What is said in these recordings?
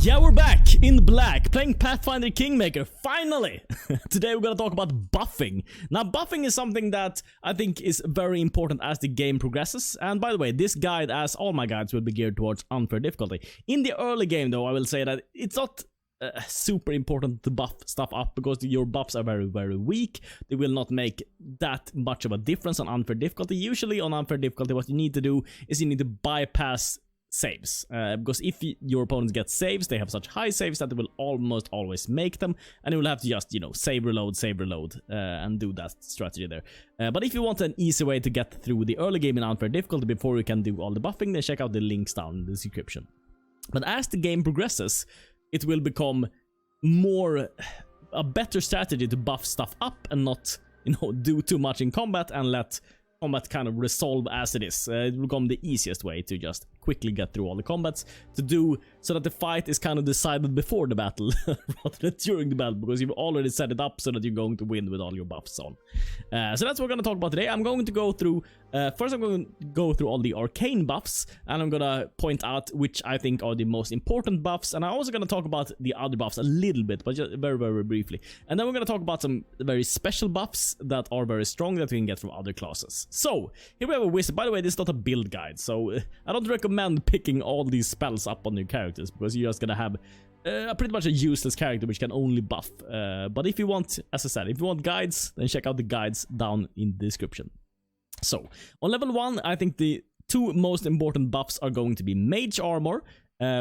Yeah, we're back in black, playing Pathfinder Kingmaker, finally! Today we're gonna talk about buffing. Now, buffing is something that I think is very important as the game progresses. And by the way, this guide, as all my guides, will be geared towards unfair difficulty. In the early game, though, I will say that it's not super important to buff stuff up, because your buffs are very, very weak. They will not make that much of a difference on unfair difficulty. Usually on unfair difficulty, what you need to do is you need to bypass saves, because if your opponents get saves, they have such high saves that they will almost always make them, and you will have to just, you know, save reload, and do that strategy there. But if you want an easy way to get through the early game in unfair difficulty before you can do all the buffing, then check out the links down in the description. But as the game progresses, it will become a better strategy to buff stuff up and not, you know, do too much in combat and let combat kind of resolve as it is. It will become the easiest way to just quickly get through all the combats, to do so that the fight is kind of decided before the battle rather than during the battle, because you've already set it up so that you're going to win with all your buffs on. So that's what we're going to talk about today. I'm going to go through first I'm going to go through all the arcane buffs, and I'm gonna point out which I think are the most important buffs, and I'm also gonna talk about the other buffs a little bit, but just very, very briefly. And then we're gonna talk about some very special buffs that are very strong that we can get from other classes. So here we have a wizard. By the way, this is not a build guide, so I don't recommend picking all these spells up on your characters, because you're just gonna have pretty much a useless character which can only buff. But if you want, as I said, if you want guides, then check out the guides down in the description. So, on level 1, I think the two most important buffs are going to be Mage Armor,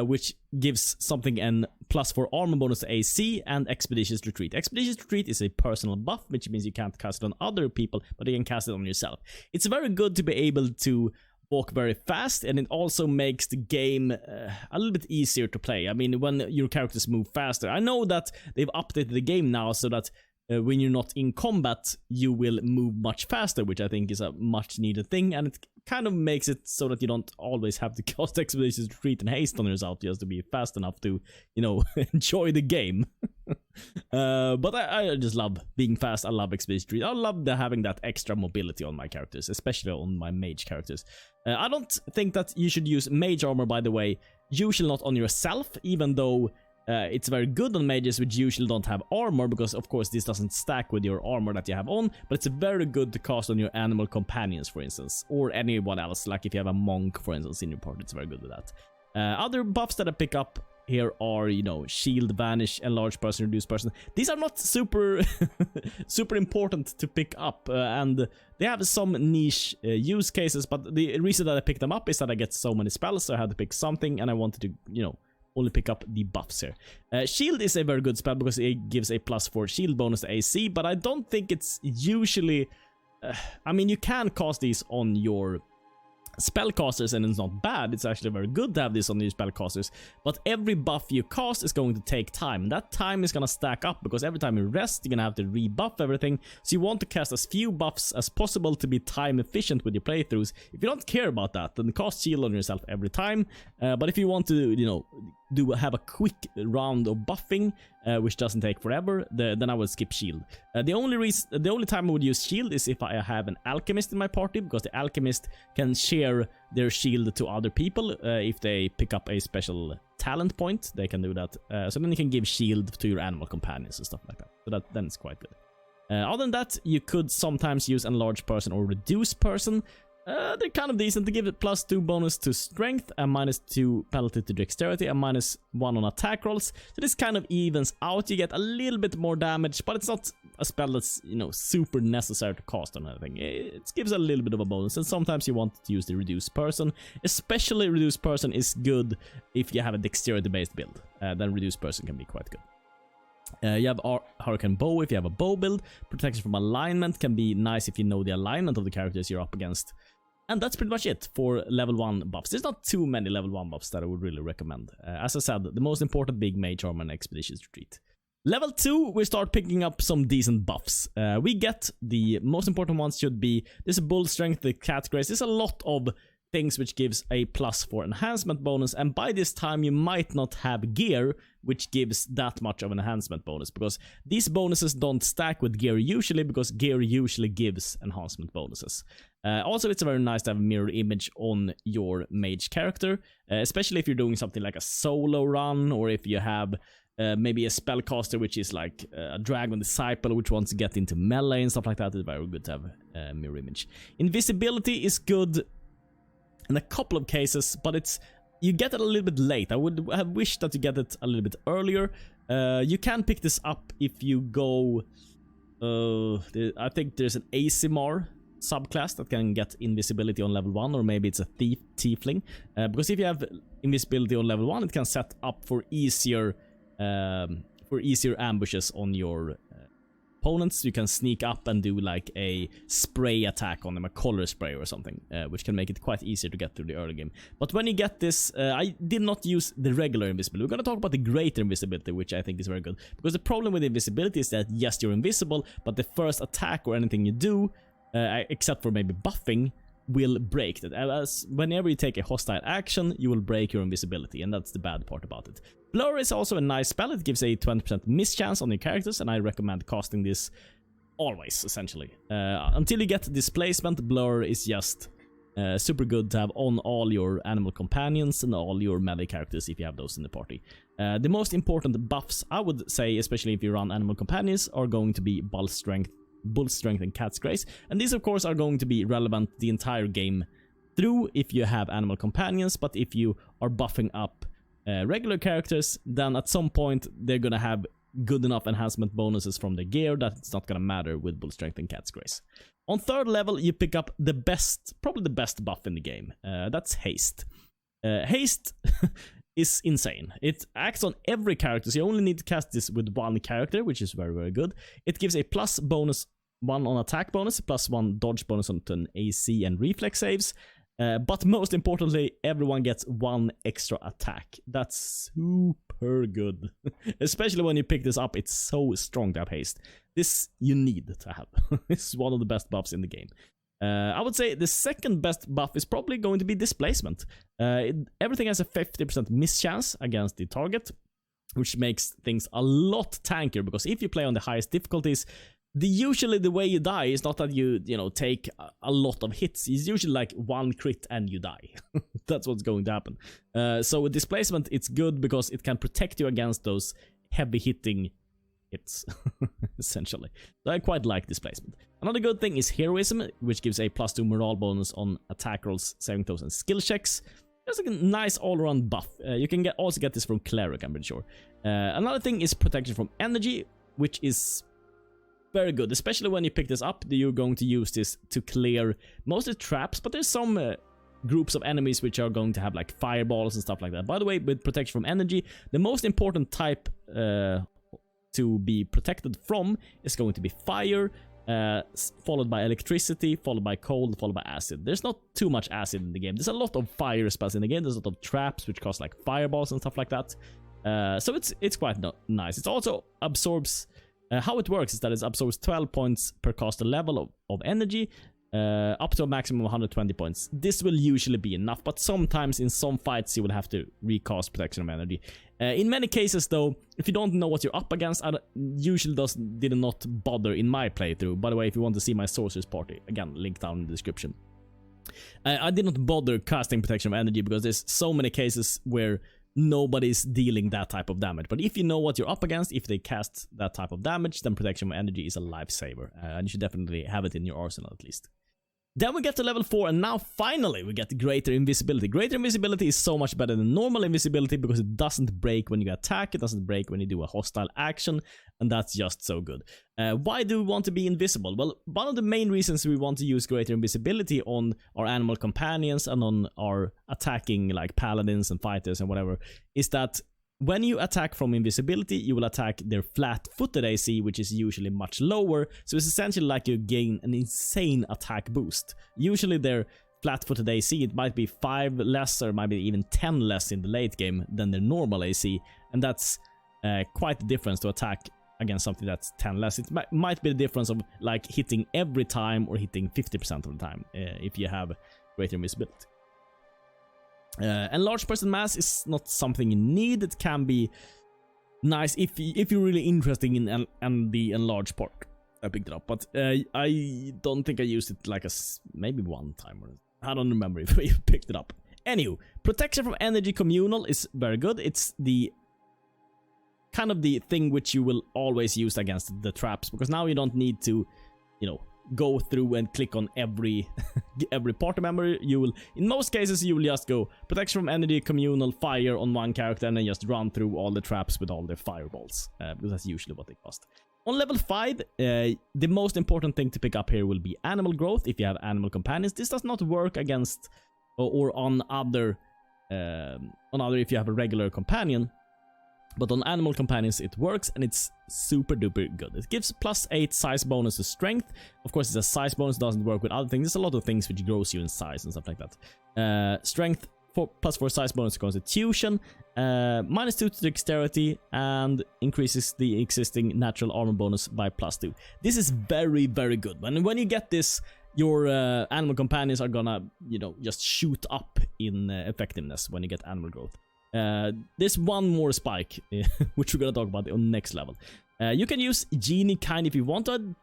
which gives something an +4 armor bonus to AC, and Expeditious Retreat. Expeditious Retreat is a personal buff, which means you can't cast it on other people, but you can cast it on yourself. It's very good to be able to walk very fast, and it also makes the game a little bit easier to play. I mean, when your characters move faster. I know that they've updated the game now so that when you're not in combat, you will move much faster, which I think is a much needed thing, and it kind of makes it so that you don't always have to cast Expeditious Retreat and haste on yourself just to be fast enough to, you know, enjoy the game. But I just love being fast. I love Expeditious Retreat. I love having that extra mobility on my characters, especially on my mage characters. I don't think that you should use Mage Armor, by the way, usually not on yourself, even though it's very good on mages which usually don't have armor, because of course this doesn't stack with your armor that you have on, but it's very good to cast on your animal companions, for instance, or anyone else. Like if you have a monk, for instance, in your party, it's very good with that. Other buffs that I pick up here are, you know, Shield, Vanish, Enlarge Person, Reduce Person. These are not super super important to pick up, and they have some niche use cases, but the reason that I picked them up is that I get so many spells, so I had to pick something, and I wanted to, you know, only pick up the buffs here. Shield is a very good spell because it gives a +4 shield bonus to AC, but I don't think it's usually... I mean, you can cast these on your spellcasters and it's not bad. It's actually very good to have this on your spellcasters, but every buff you cast is going to take time. That time is gonna stack up, because every time you rest, you're gonna have to rebuff everything. So you want to cast as few buffs as possible to be time efficient with your playthroughs. If you don't care about that, then cast shield on yourself every time. But if you want to, you know, have a quick round of buffing, which doesn't take forever, then I would skip shield. The only time I would use shield is if I have an alchemist in my party, because the alchemist can share their shield to other people. If they pick up a special talent point, they can do that. So then you can give shield to your animal companions and stuff like that. So then it's quite good. Other than that, you could sometimes use Enlarge Person or Reduce Person. They're kind of decent. They give it +2 bonus to strength, and -2 penalty to dexterity, and -1 on attack rolls. So this kind of evens out. You get a little bit more damage, but it's not a spell that's, you know, super necessary to cast on anything. It gives a little bit of a bonus, and sometimes you want to use the Reduce Person. Especially Reduce Person is good if you have a dexterity based build. Then Reduce Person can be quite good. You have Hurricane Bow if you have a bow build. Protection from alignment can be nice if you know the alignment of the characters you're up against. And that's pretty much it for level 1 buffs. There's not too many level 1 buffs that I would really recommend. As I said, the most important big Mage Armor and Expeditious Retreat. Level 2, we start picking up some decent buffs. We get the most important ones should be this Bull Strength, the Cat Grace. There's a lot of things which gives a +4 enhancement bonus, and by this time you might not have gear which gives that much of an enhancement bonus, because these bonuses don't stack with gear usually, because gear usually gives enhancement bonuses. Also, it's very nice to have a mirror image on your mage character, especially if you're doing something like a solo run, or if you have maybe a spellcaster which is like a dragon disciple which wants to get into melee and stuff like that. It's very good to have a mirror image. Invisibility is good in a couple of cases, but you get it a little bit late. I would have wished that you get it a little bit earlier. You can pick this up if you go... I think there's an ASMR subclass that can get invisibility on level 1, or maybe it's a tiefling. Because if you have invisibility on level 1, it can set up for easier ambushes on your opponents. You can sneak up and do like a spray attack on them, a color spray or something, which can make it quite easier to get through the early game. But when you get this, I did not use the regular invisibility. We're going to talk about the greater invisibility, which I think is very good. Because the problem with invisibility is that, yes, you're invisible, but the first attack or anything you do, except for maybe buffing, will break that. As whenever you take a hostile action, you will break your invisibility, and that's the bad part about it. Blur is also a nice spell. It gives a 20% miss chance on your characters, and I recommend casting this always, essentially. Until you get displacement, Blur is just super good to have on all your animal companions and all your melee characters if you have those in the party. The most important buffs, I would say, especially if you run animal companions, are going to be Bull Strength, and Cat's Grace. And these, of course, are going to be relevant the entire game through if you have animal companions, but if you are buffing up regular characters, then at some point they're gonna have good enough enhancement bonuses from the gear that it's not gonna matter with Bull Strength and Cat's Grace. On 3rd level, you pick up the best, probably the best buff in the game. That's Haste. Haste is insane. It acts on every character, so you only need to cast this with one character, which is very, very good. It gives a plus bonus 1 on attack bonus, plus 1 dodge bonus on an AC and reflex saves. But most importantly, everyone gets 1 extra attack. That's super good. Especially when you pick this up, it's so strong to have haste. This you need to have. It's one of the best buffs in the game. I would say the second best buff is probably going to be displacement. Everything has a 50% miss chance against the target, which makes things a lot tankier, because if you play on the highest difficulties, usually the way you die is not that you take a lot of hits. It's usually like 1 crit and you die. That's what's going to happen. So with displacement, it's good because it can protect you against those heavy hitting hits, essentially. So I quite like displacement. Another good thing is heroism, which gives a +2 morale bonus on attack rolls, saving throws, and skill checks. It's like a nice all-around buff. You can also get this from Cleric, I'm pretty sure. Another thing is protection from energy, which is very good, especially when you pick this up. You're going to use this to clear mostly traps, but there's some groups of enemies which are going to have like fireballs and stuff like that. By the way, with protection from energy, the most important type to be protected from is going to be fire, followed by electricity, followed by cold, followed by acid. There's not too much acid in the game. There's a lot of fire spells in the game. There's a lot of traps which cause like fireballs and stuff like that. So it's quite nice. It also absorbs... how it works is that it absorbs 12 points per caster level of energy, up to a maximum of 120 points. This will usually be enough, but sometimes in some fights you will have to recast protection of energy. In many cases, though, if you don't know what you're up against, I usually did not bother in my playthrough. By the way, if you want to see my Sorcerer's party, again, link down in the description. I did not bother casting protection of energy because there's so many cases where nobody's dealing that type of damage. But if you know what you're up against, if they cast that type of damage, then protection of energy is a lifesaver, and you should definitely have it in your arsenal at least. Then we get to level 4, and now finally we get greater invisibility. Greater invisibility is so much better than normal invisibility because it doesn't break when you attack, it doesn't break when you do a hostile action, and that's just so good. Why do we want to be invisible? Well, one of the main reasons we want to use greater invisibility on our animal companions and on our attacking like paladins and fighters and whatever is that when you attack from invisibility, you will attack their flat-footed AC, which is usually much lower. So it's essentially like you gain an insane attack boost. Usually their flat-footed AC, it might be 5 less or might be even 10 less in the late game than their normal AC. And that's quite the difference to attack against something that's 10 less. It might be the difference of like hitting every time or hitting 50% of the time if you have greater invisibility. Enlarged person mass is not something you need. It can be nice if you're really interested in the enlarged part. I picked it up, but I don't think I used it like maybe one time. Or I don't remember if I picked it up. Anywho, protection from energy communal is very good. It's the kind of the thing which you will always use against the traps, because now you don't need to, you know, go through and click on every party member. You will, in most cases, you will just go protection from energy communal fire on one character and then just run through all the traps with all the fireballs, because that's usually what they cost. On level 5, the most important thing to pick up here will be animal growth if you have animal companions. This does not work against or on other if you have a regular companion. But on animal companions it works, and it's super duper good. It gives +8 size bonus to strength. Of course, it's a size bonus, doesn't work with other things. There's a lot of things which grows you in size and stuff like that. Strength +4 size bonus to constitution, -2 to dexterity, and increases the existing natural armor bonus by +2. This is very, very good. When you get this, your animal companions are gonna, you know, just shoot up in effectiveness when you get animal growth. There's one more spike, which we're gonna talk about on next level. You can use Genie Kind if you want to.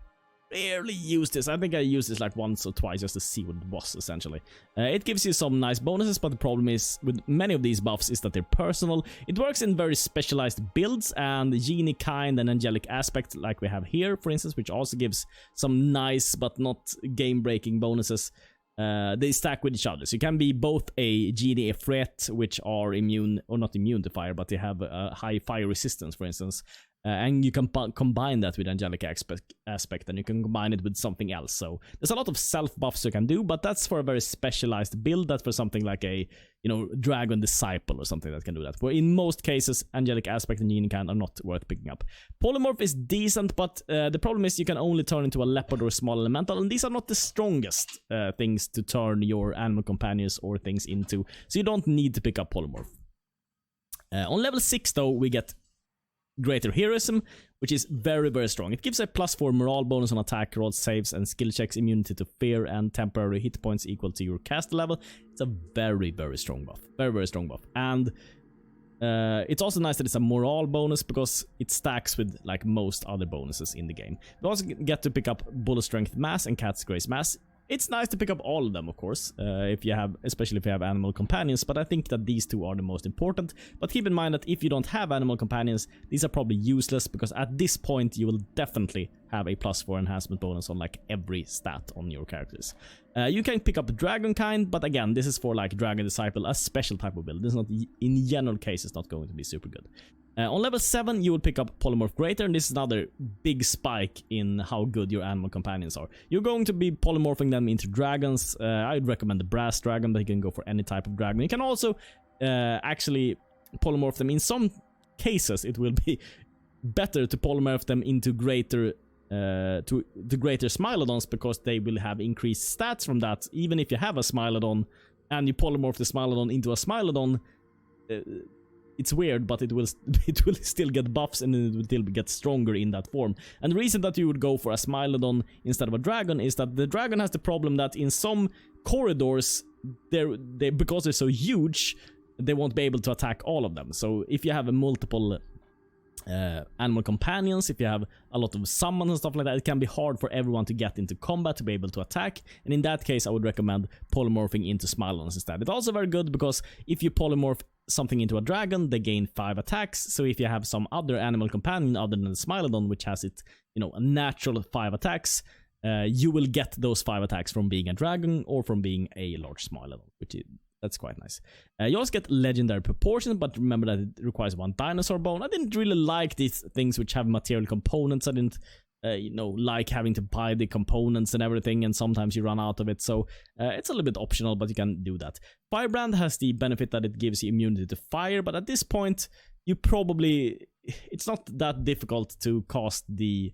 Rarely use this. I think I used this like once or twice just to see what it was, essentially. It gives you some nice bonuses, but the problem is with many of these buffs is that they're personal. It works in very specialized builds, and Genie Kind and Angelic Aspect, like we have here, for instance, which also gives some nice but not game-breaking bonuses. They stack with each other, so you can be both a Genie Ifrit, which are immune, or not immune to fire, but they have a high fire resistance, for instance, and you can combine that with Angelic Aspect, and you can combine it with something else. So there's a lot of self buffs you can do, but that's for a very specialized build. That's for something like a, you know, Dragon Disciple or something that can do that. Where in most cases, Angelic Aspect and Genie Kind are not worth picking up. Polymorph is decent, but the problem is you can only turn into a leopard or a small elemental, and these are not the strongest things to turn your animal companions or things into, so you don't need to pick up Polymorph. On level 6, though, we get Greater Heroism, which is very, very strong. It gives a +4 morale bonus on attack rolls, saves, and skill checks, immunity to fear, and temporary hit points equal to your caster level. It's a very, very strong buff. Very, very strong buff. And it's also nice that it's a morale bonus, because it stacks with like most other bonuses in the game. You also get to pick up Bullet Strength Mass and Cat's Grace Mass. It's nice to pick up all of them, of course, especially if you have animal companions, but I think that these two are the most important. But keep in mind that if you don't have animal companions, these are probably useless, because at this point you will definitely have a +4 enhancement bonus on like every stat on your characters. You can pick up Dragon Kind, but again, this is for like Dragon Disciple, a special type of build. This is not, in general cases, not going to be super good. On level 7, you will pick up Polymorph Greater, and this is another big spike in how good your animal companions are. You're going to be polymorphing them into dragons. I'd recommend the Brass Dragon, but you can go for any type of dragon. You can also actually polymorph them. In some cases, it will be better to polymorph them into greater Smilodons, because they will have increased stats from that. Even if you have a Smilodon and you polymorph the Smilodon into a Smilodon, it's weird, but it will still get buffs, and it will still get stronger in that form. And the reason that you would go for a Smilodon instead of a dragon is that the dragon has the problem that in some corridors, because they're so huge, they won't be able to attack all of them. So if you have a multiple animal companions, if you have a lot of summons and stuff like that, it can be hard for everyone to get into combat to be able to attack, and in that case I would recommend polymorphing into Smilodons instead. It's also very good because if you polymorph something into a dragon, they gain 5 attacks, so if you have some other animal companion other than the Smilodon, which has it, you know, a natural 5 attacks, you will get those 5 attacks from being a dragon or from being a large Smilodon, that's quite nice. You also get Legendary Proportion, but remember that it requires 1 dinosaur bone. I didn't really like these things which have material components. I didn't, like having to buy the components and everything, and sometimes you run out of it. So it's a little bit optional, but you can do that. Firebrand has the benefit that it gives you immunity to fire, but at this point, it's not that difficult to cast the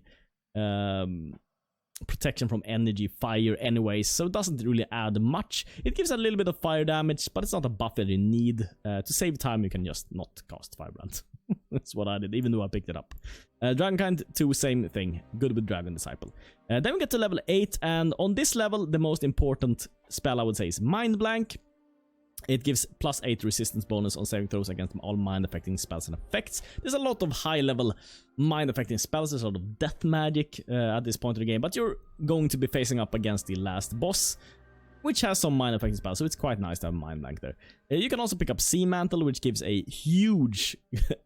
protection from energy fire anyways, so it doesn't really add much. It gives a little bit of fire damage, but it's not a buff that you need. To save time, you can just not cast Firebrand. That's what I did, even though I picked it up. Dragonkind 2, same thing. Good with Dragon Disciple. Then we get to level 8, and on this level, the most important spell I would say is Mind Blank. It gives +8 resistance bonus on saving throws against all mind-affecting spells and effects. There's a lot of high-level mind-affecting spells. There's a lot of death magic at this point in the game, but you're going to be facing up against the last boss, which has some mind-affecting spells, so it's quite nice to have Mind Blank there. You can also pick up Sea Mantle, which gives a huge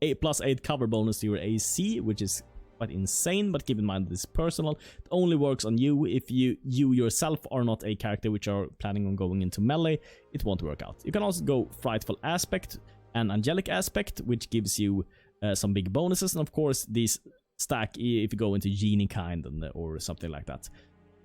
+8 cover bonus to your AC, which is quite insane, but keep in mind that it's personal. It only works on you. If you yourself are not a character which are planning on going into melee, it won't work out. You can also go Frightful Aspect and Angelic Aspect, which gives you some big bonuses, and of course these stack if you go into Genie kind or something like that.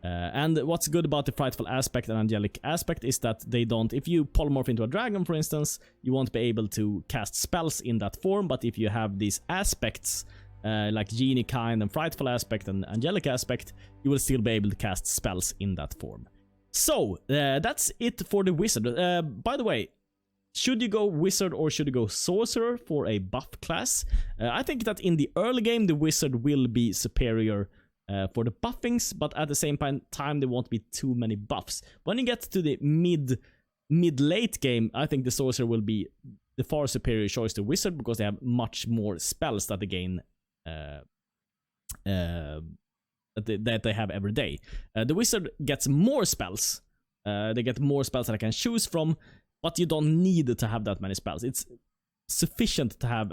And what's good about the Frightful Aspect and Angelic Aspect is that they don't, if you polymorph into a dragon for instance, you won't be able to cast spells in that form, but if you have these aspects like Genie kind and Frightful Aspect and Angelic Aspect, you will still be able to cast spells in that form. So that's it for the Wizard. By the way, should you go Wizard or should you go Sorcerer for a buff class? I think that in the early game the Wizard will be superior for the buffings, but at the same time there won't be too many buffs. When you get to the mid-late game, I think the Sorcerer will be the far superior choice to Wizard, because they have much more spells that they gain that they have every day. The Wizard gets more spells. They get more spells that I can choose from, but you don't need to have that many spells. It's sufficient to have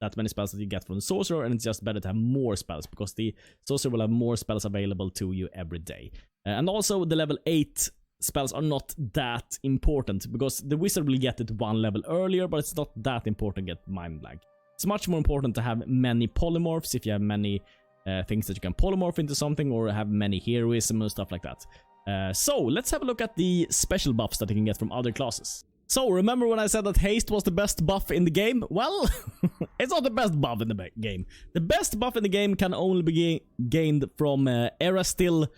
that many spells that you get from the Sorcerer, and it's just better to have more spells, because the Sorcerer will have more spells available to you every day. And also the level 8 spells are not that important, because the Wizard will get it one level earlier, but it's not that important to get Mind Blank. It's much more important to have many polymorphs, if you have many things that you can polymorph into something, or have many heroism and stuff like that. So let's have a look at the special buffs that you can get from other classes. So remember when I said that haste was the best buff in the game? Well, it's not the best buff in the game. The best buff in the game can only be gained from Erastille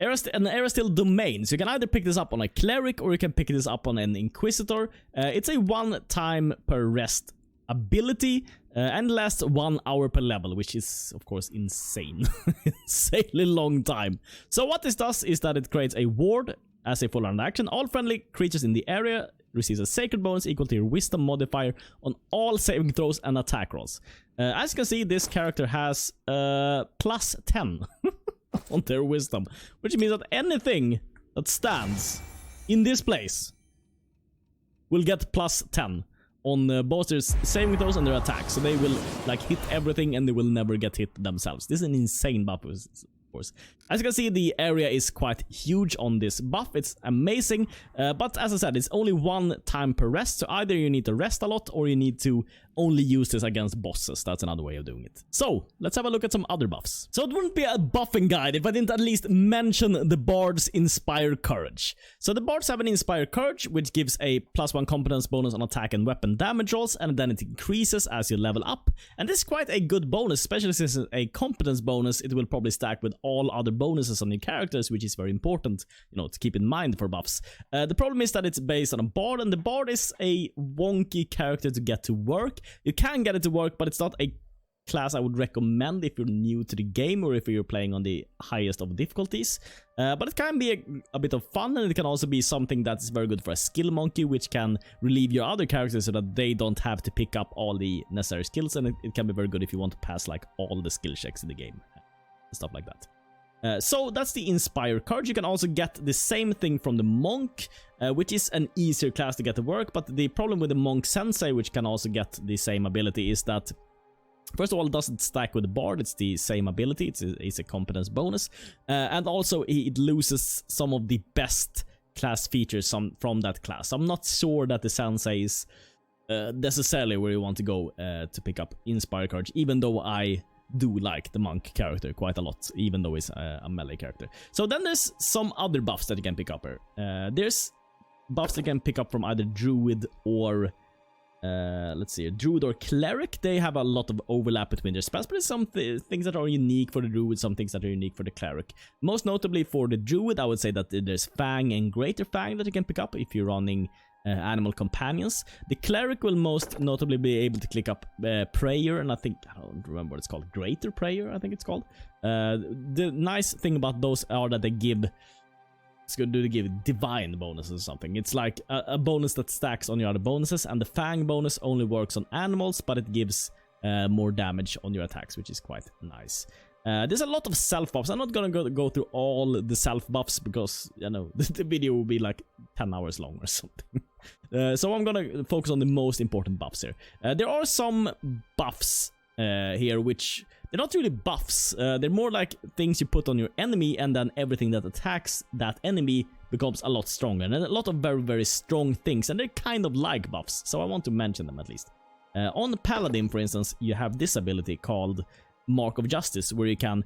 domain. So you can either pick this up on a Cleric, or you can pick this up on an Inquisitor. It's a 1 time per rest ability, and lasts 1 hour per level, which is of course insane. Insanely long time. So what this does is that it creates a ward as a full round action. All friendly creatures in the area receives a sacred bonus equal to your wisdom modifier on all saving throws and attack rolls. As you can see, this character has +10 on their wisdom, which means that anything that stands in this place will get +10 on both their saving throws and their attacks. So they will like hit everything, and they will never get hit themselves. This is an insane buff, of course. As you can see, the area is quite huge on this buff. It's amazing, but as I said, it's only 1 time per rest, so either you need to rest a lot, or you need to only use this against bosses. That's another way of doing it. So let's have a look at some other buffs. So it wouldn't be a buffing guide if I didn't at least mention the Bard's Inspire Courage. So the Bards have an Inspire Courage, which gives a +1 competence bonus on attack and weapon damage rolls, and then it increases as you level up. And this is quite a good bonus, especially since it's a competence bonus. It will probably stack with all other bonuses on your characters, which is very important, you know, to keep in mind for buffs. The problem is that it's based on a Bard, and the Bard is a wonky character to get to work. You can get it to work, but it's not a class I would recommend if you're new to the game, or if you're playing on the highest of difficulties. But it can be a bit of fun, and it can also be something that's very good for a skill monkey, which can relieve your other characters so that they don't have to pick up all the necessary skills, and it can be very good if you want to pass like all the skill checks in the game, stuff like that. So that's the Inspire card. You can also get the same thing from the Monk, which is an easier class to get to work, but the problem with the Monk Sensei, which can also get the same ability, is that first of all, it doesn't stack with the Bard. It's the same ability. It's a competence bonus, and also it loses some of the best class features from that class. I'm not sure that the Sensei is necessarily where you want to go to pick up Inspire Courage, even though I do like the Monk character quite a lot, even though he's a melee character. So then there's some other buffs that you can pick up here. There's buffs you can pick up from either Druid or let's see, Druid or Cleric. They have a lot of overlap between their spells, but there's some things that are unique for the Druid, some things that are unique for the Cleric. Most notably for the Druid, I would say that there's Fang and Greater Fang that you can pick up if you're running animal companions. The Cleric will most notably be able to click up Prayer, and I don't remember what it's called, Greater Prayer I think it's called. The nice thing about those are that they give it's going to give divine bonuses or something. It's like a bonus that stacks on your other bonuses, and the Fang bonus only works on animals, but it gives more damage on your attacks, which is quite nice. There's a lot of self buffs. I'm not gonna go through all the self buffs because, you know, the video will be like 10 hours long or something. So I'm gonna focus on the most important buffs here. There are some buffs here which they're not really buffs. They're more like things you put on your enemy, and then everything that attacks that enemy becomes a lot stronger. And a lot of very, very strong things, and they're kind of like buffs, so I want to mention them at least. On Paladin, for instance, you have this ability called Mark of Justice, where you can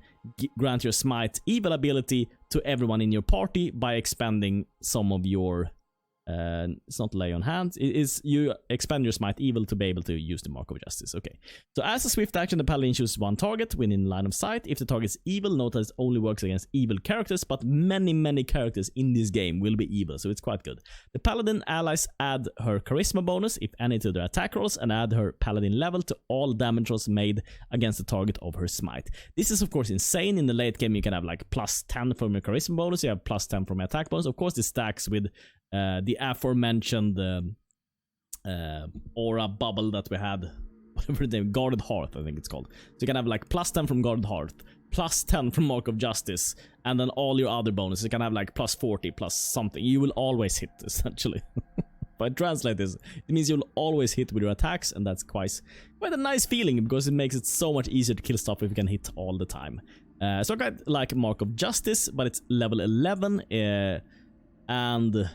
grant your Smite evil ability to everyone in your party by expending some of your it's not lay on hands, it is you expend your Smite evil to be able to use the Mark of Justice. Okay, so as a swift action, the Paladin chooses one target within line of sight. If the target is evil, note that it only works against evil characters, but many characters in this game will be evil, so it's quite good. The Paladin allies add her Charisma bonus, if any, to their attack rolls, and add her Paladin level to all damage rolls made against the target of her Smite. This is of course insane. In the late game you can have like plus 10 from your Charisma bonus, you have plus 10 from your attack bonus. Of course this stacks with the aforementioned aura bubble that we had, whatever the name, Guarded Hearth I think it's called. So you can have like plus 10 from Guarded Hearth, plus 10 from Mark of Justice, and then all your other bonuses. You can have like plus 40, plus something. You will always hit, essentially. If I translate this, it means you'll always hit with your attacks, and that's quite a nice feeling, because it makes it so much easier to kill stuff if you can hit all the time. So I got like Mark of Justice, but it's level 11, and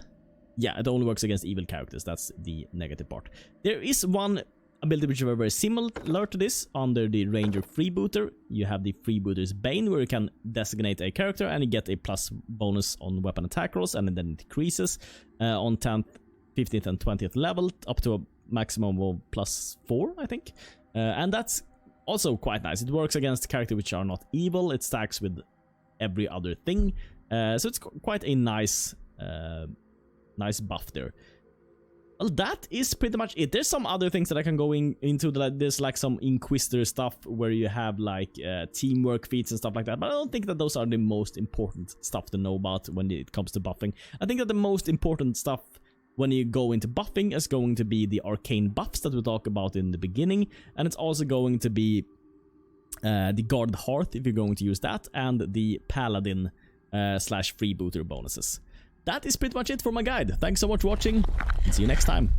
yeah, it only works against evil characters. That's the negative part. There is one ability which is very, very similar to this under the Ranger Freebooter. You have the Freebooter's Bane, where you can designate a character and you get a plus bonus on weapon attack rolls, and then it decreases on 10th, 15th, and 20th level up to a maximum of plus 4, I think. And that's also quite nice. It works against characters which are not evil. It stacks with every other thing. So it's quite a nice buff there. Well, that is pretty much it. There's some other things that I can go into. There's like some Inquisitor stuff where you have like teamwork feats and stuff like that, but I don't think that those are the most important stuff to know about when it comes to buffing. I think that the most important stuff when you go into buffing is going to be the arcane buffs that we talked about in the beginning, and it's also going to be the Guarded Hearth if you're going to use that, and the Paladin slash Freebooter bonuses. That is pretty much it for my guide. Thanks so much for watching, and see you next time.